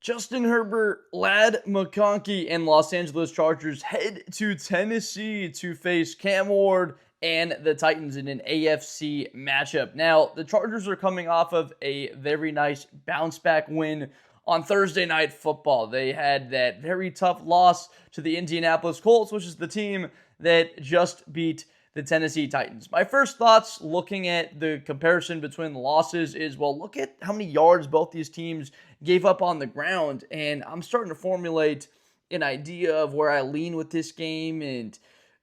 Justin Herbert, Lad McConkey, and Los Angeles Chargers head to Tennessee to face Cam Ward and the Titans in an AFC matchup. Now, the Chargers are coming off of a very nice bounce back win on Thursday Night Football. They had that very tough loss to the Indianapolis Colts, which is the team that just beat the Tennessee Titans. My first thoughts looking at the comparison between the losses is, well, look at how many yards both these teams gave up on the ground, and I'm starting to formulate an idea of where I lean with this game and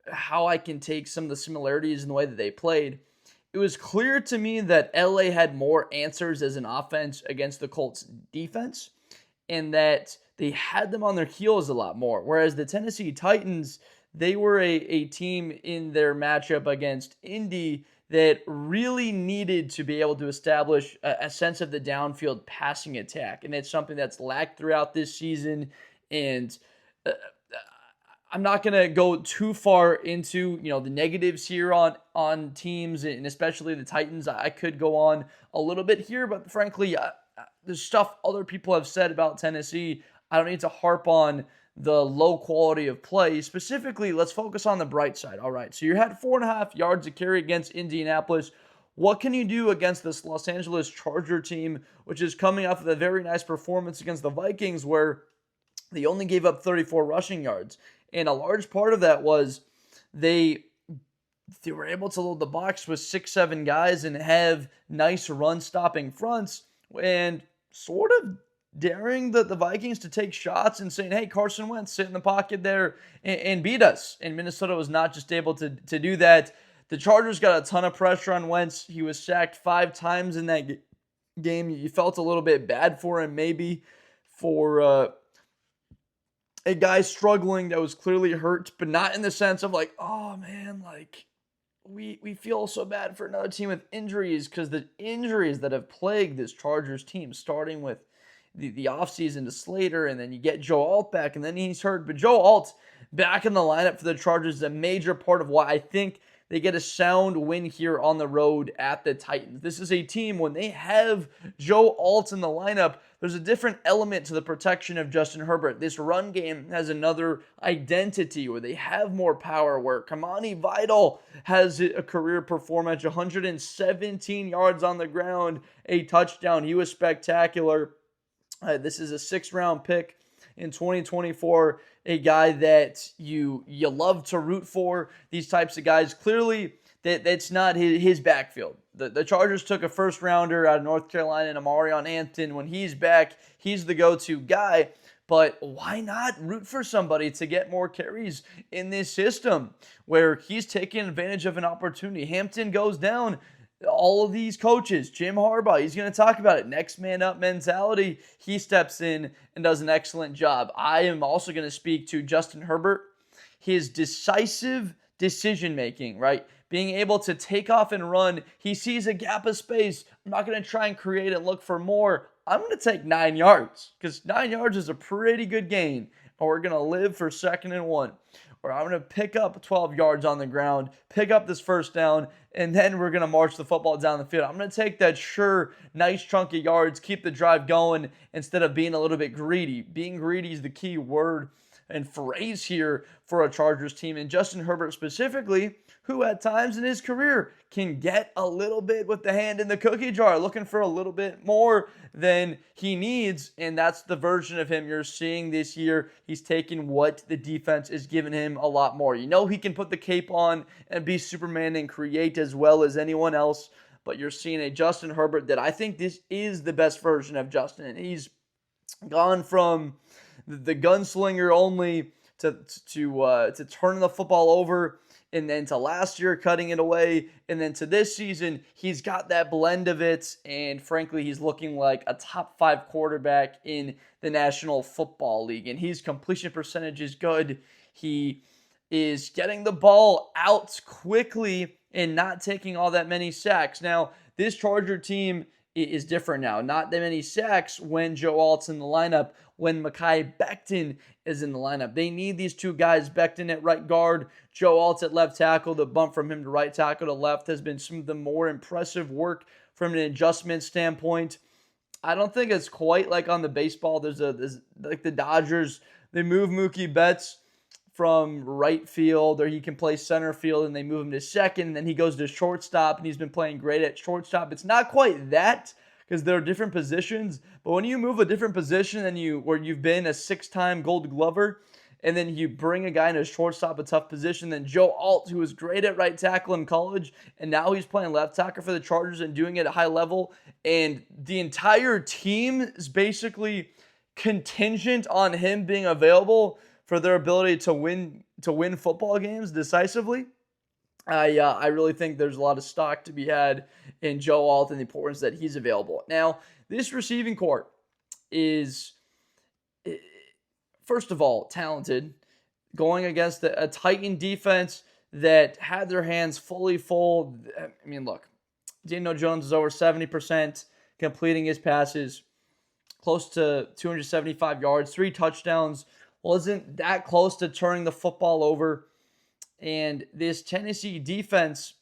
how I can take some of the similarities in the way that they played. It was clear to me that LA had more answers as an offense against the Colts defense, and that they had them on their heels a lot more, whereas the Tennessee Titans, they were a team in their matchup against Indy that really needed to be able to establish a sense of the downfield passing attack. And it's something that's lacked throughout this season. And I'm not going to go too far into, the negatives here on teams, and especially the Titans. I could go on a little bit here, but frankly, the stuff other people have said about Tennessee, I don't need to harp on the low quality of play. Specifically, let's focus on the bright side. All right, so you had 4.5 yards to carry against Indianapolis. What can you do against this Los Angeles Charger team, which is coming off of a very nice performance against the Vikings, where they only gave up 34 rushing yards? And a large part of that was they were able to load the box with 6-7 guys and have nice run-stopping fronts, and sort of daring the Vikings to take shots and saying, hey, Carson Wentz, sit in the pocket there and beat us. And Minnesota was not just able to do that. The Chargers got a ton of pressure on Wentz. He was sacked 5 times in that game. You felt a little bit bad for him, maybe, for a guy struggling that was clearly hurt, but not in the sense of like, oh, man, like, we feel so bad for another team with injuries, because the injuries that have plagued this Chargers team, starting with the offseason to Slater, and then you get Joe Alt back, and then he's hurt. But Joe Alt back in the lineup for the Chargers is a major part of why I think they get a sound win here on the road at the Titans. This is a team, when they have Joe Alt in the lineup, there's a different element to the protection of Justin Herbert. This run game has another identity where they have more power, where Kamani Vidal has a career performance, 117 yards on the ground, a touchdown. He was spectacular. This is a 6th-round pick in 2024, a guy that you love to root for. These types of guys, clearly, that's not his backfield. The Chargers took a 1st-rounder out of North Carolina, and Amarion Hampton. When he's back, he's the go-to guy. But why not root for somebody to get more carries in this system where he's taking advantage of an opportunity? Hampton goes down. All of these coaches, Jim Harbaugh, he's going to talk about it. Next man up mentality. He steps in and does an excellent job. I am also going to speak to Justin Herbert. His decisive decision making, right? Being able to take off and run. He sees a gap of space. I'm not going to try and create and look for more. I'm going to take 9 yards, because 9 yards is a pretty good gain. And we're going to live for 2nd and 1. Or I'm going to pick up 12 yards on the ground, pick up this 1st down, and then we're going to march the football down the field. I'm going to take that nice chunk of yards, keep the drive going, instead of being a little bit greedy. Being greedy is the key word and phrase here for a Chargers team. And Justin Herbert specifically, who at times in his career can get a little bit with the hand in the cookie jar, looking for a little bit more than he needs. And that's the version of him you're seeing this year. He's taking what the defense is giving him a lot more. He can put the cape on and be Superman and create as well as anyone else. But you're seeing a Justin Herbert that I think this is the best version of Justin. He's gone from the gunslinger only to turning the football over, and then to last year cutting it away, and then to this season, he's got that blend of it, and frankly, he's looking like a top 5 quarterback in the National Football League, and his completion percentage is good. He is getting the ball out quickly and not taking all that many sacks. Now, this Charger team is different now. Not that many sacks when Joe Alt's in the lineup, when Mekhi Becton is in the lineup. They need these 2 guys, Becton at right guard, Joe Alt at left tackle. The bump from him to right tackle to left has been some of the more impressive work from an adjustment standpoint. I don't think it's quite like on the baseball. There's like the Dodgers, they move Mookie Betts from right field, or he can play center field, and they move him to second, and then he goes to shortstop, and he's been playing great at shortstop. It's not quite that because there are different positions, but when you move a different position than where you've been a 6-time Gold Glover, and then you bring a guy in a shortstop, a tough position, then Joe Alt, who was great at right tackle in college, and now he's playing left tackle for the Chargers and doing it at a high level, and the entire team is basically contingent on him being available for their ability to win football games decisively. I really think there's a lot of stock to be had in Joe Alt and the importance that he's available. Now, this receiving corps is, first of all, talented, going against a Titan defense that had their hands fully full. I mean, look, Daniel Jones is over 70% completing his passes, close to 275 yards, 3 touchdowns. Wasn't that close to turning the football over. And this Tennessee defense,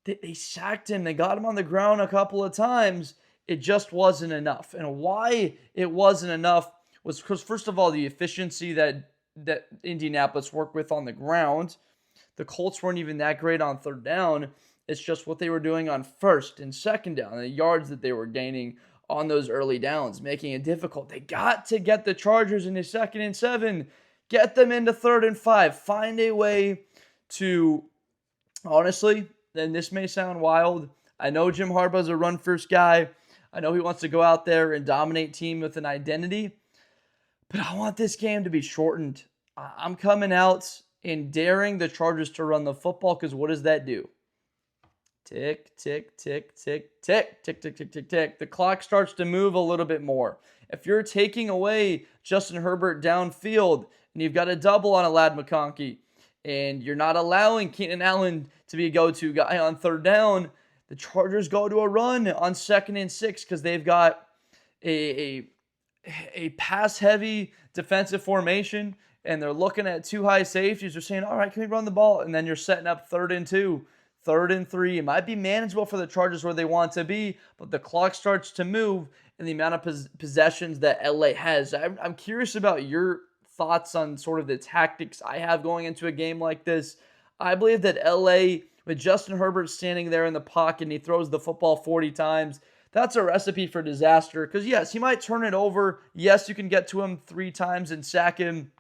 they sacked him. They got him on the ground a couple of times. It just wasn't enough. And why it wasn't enough was because, first of all, the efficiency that Indianapolis worked with on the ground. The Colts weren't even that great on third down. It's just what they were doing on first and second down, the yards that they were gaining on those early downs, making it difficult. They got to get the Chargers into 2nd and 7, get them into 3rd and 5, find a way to, honestly, and this may sound wild, I know Jim Harbaugh's a run-first guy. I know he wants to go out there and dominate team with an identity, but I want this game to be shortened. I'm coming out and daring the Chargers to run the football, because what does that do? Tick, tick, tick, tick, tick, tick, tick, tick, tick, tick. The clock starts to move a little bit more. If you're taking away Justin Herbert downfield and you've got a double on a Lad McConkey and you're not allowing Keenan Allen to be a go-to guy on third down, the Chargers go to a run on 2nd and 6 because they've got a pass-heavy defensive formation and they're looking at 2 high safeties. They're saying, all right, can we run the ball? And then you're setting up 3rd and 2. 3rd and 3. It might be manageable for the Chargers where they want to be, but the clock starts to move and the amount of possessions that LA has. I'm curious about your thoughts on sort of the tactics I have going into a game like this. I believe that LA, with Justin Herbert standing there in the pocket and he throws the football 40 times, that's a recipe for disaster. Because yes, he might turn it over. Yes, you can get to him 3 times and sack him.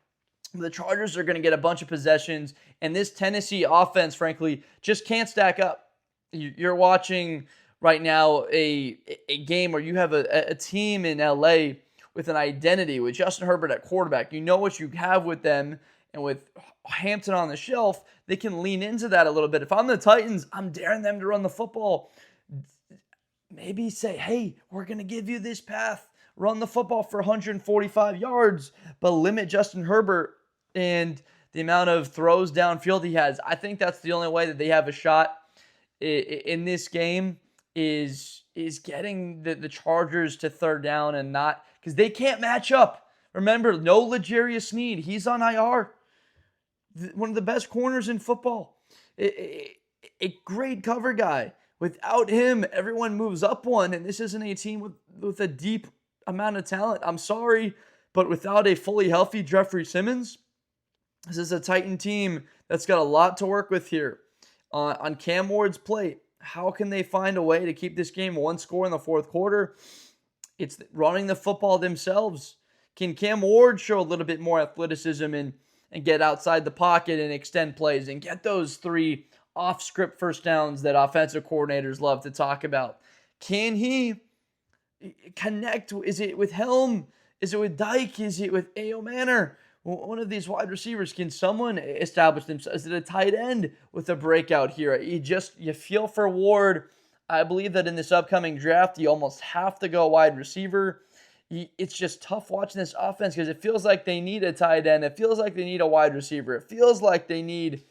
The Chargers are going to get a bunch of possessions, and this Tennessee offense, frankly, just can't stack up. You're watching right now a game where you have a team in LA with an identity, with Justin Herbert at quarterback. You know what you have with them, and with Hampton on the shelf, they can lean into that a little bit. If I'm the Titans, I'm daring them to run the football. Maybe say, hey, we're going to give you this path. Run the football for 145 yards, but limit Justin Herbert and the amount of throws downfield he has. I think that's the only way that they have a shot in this game is getting the Chargers to 3rd down and not, because they can't match up. Remember, no L'Jarius Sneed. He's on IR. One of the best corners in football. A great cover guy. Without him, everyone moves up one, and this isn't a team with a deep amount of talent. I'm sorry, but without a fully healthy Jeffrey Simmons, this is a Titan team that's got a lot to work with here. On Cam Ward's plate, how can they find a way to keep this game 1 score in the 4th quarter? It's running the football themselves. Can Cam Ward show a little bit more athleticism and get outside the pocket and extend plays and get those 3 off-script first downs that offensive coordinators love to talk about? Can he connect? Is it with Helm? Is it with Dyke? Is it with A.O. Manor? One of these wide receivers, can someone establish themselves? Is it a tight end with a breakout here? You feel for Ward. I believe that in this upcoming draft, you almost have to go wide receiver. It's just tough watching this offense because it feels like they need a tight end. It feels like they need a wide receiver. It feels like they need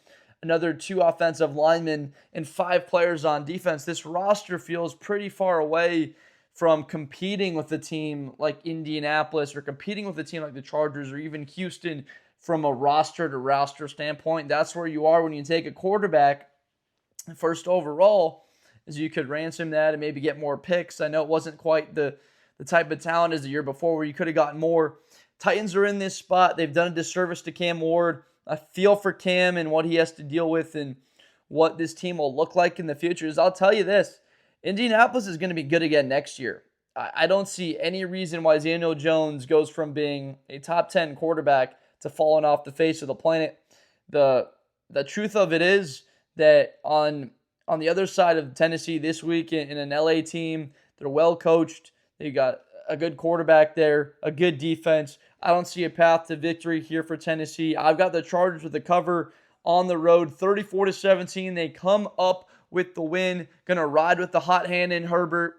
another 2 offensive linemen and 5 players on defense. This roster feels pretty far away from competing with a team like Indianapolis or competing with a team like the Chargers or even Houston from a roster-to-roster standpoint. That's where you are when you take a quarterback first overall, is you could ransom that and maybe get more picks. I know it wasn't quite the the type of talent as the year before where you could have gotten more. Titans are in this spot. They've done a disservice to Cam Ward. I feel for Cam and what he has to deal with and what this team will look like in the future. I'll tell you this, Indianapolis is going to be good again next year. I don't see any reason why Daniel Jones goes from being a top 10 quarterback to falling off the face of the planet. The truth of it is that on the other side of Tennessee this week in an LA team, they're well coached. They got a good quarterback there, a good defense. I don't see a path to victory here for Tennessee. I've got the Chargers with the cover on the road, 34-17. They come up with the win. Going to ride with the hot hand in Herbert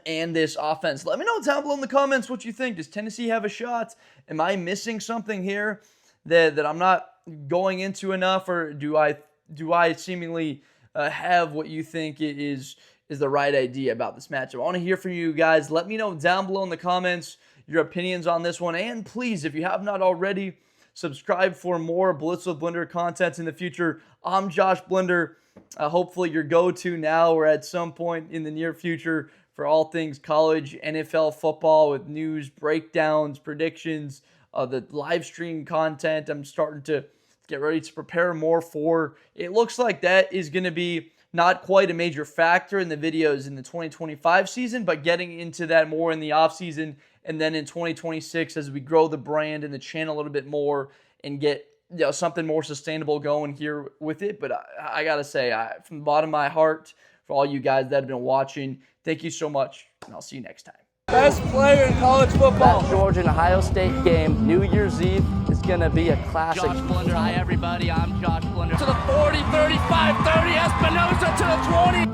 and this offense. Let me know down below in the comments what you think. Does Tennessee have a shot? Am I missing something here that I'm not going into enough, or do I seemingly have what you think is the right idea about this matchup? I want to hear from you guys. Let me know down below in the comments your opinions on this one. And please, if you have not already, subscribe for more Blitz with Blender content in the future. I'm Josh Blender. Hopefully your go-to now or at some point in the near future for all things college, NFL football with news, breakdowns, predictions, the live stream content I'm starting to get ready to prepare more for. It looks like that is going to be not quite a major factor in the videos in the 2025 season, but getting into that more in the offseason and then in 2026 as we grow the brand and the channel a little bit more and get something more sustainable going here with it. But I got to say, from the bottom of my heart, for all you guys that have been watching, thank you so much, and I'll see you next time. Best player in college football. That Georgia and Ohio State game, New Year's Eve, is going to be a classic. Josh Blender, hi everybody, I'm Josh Blender. To the 40, 35, 30, Espinosa to the 20.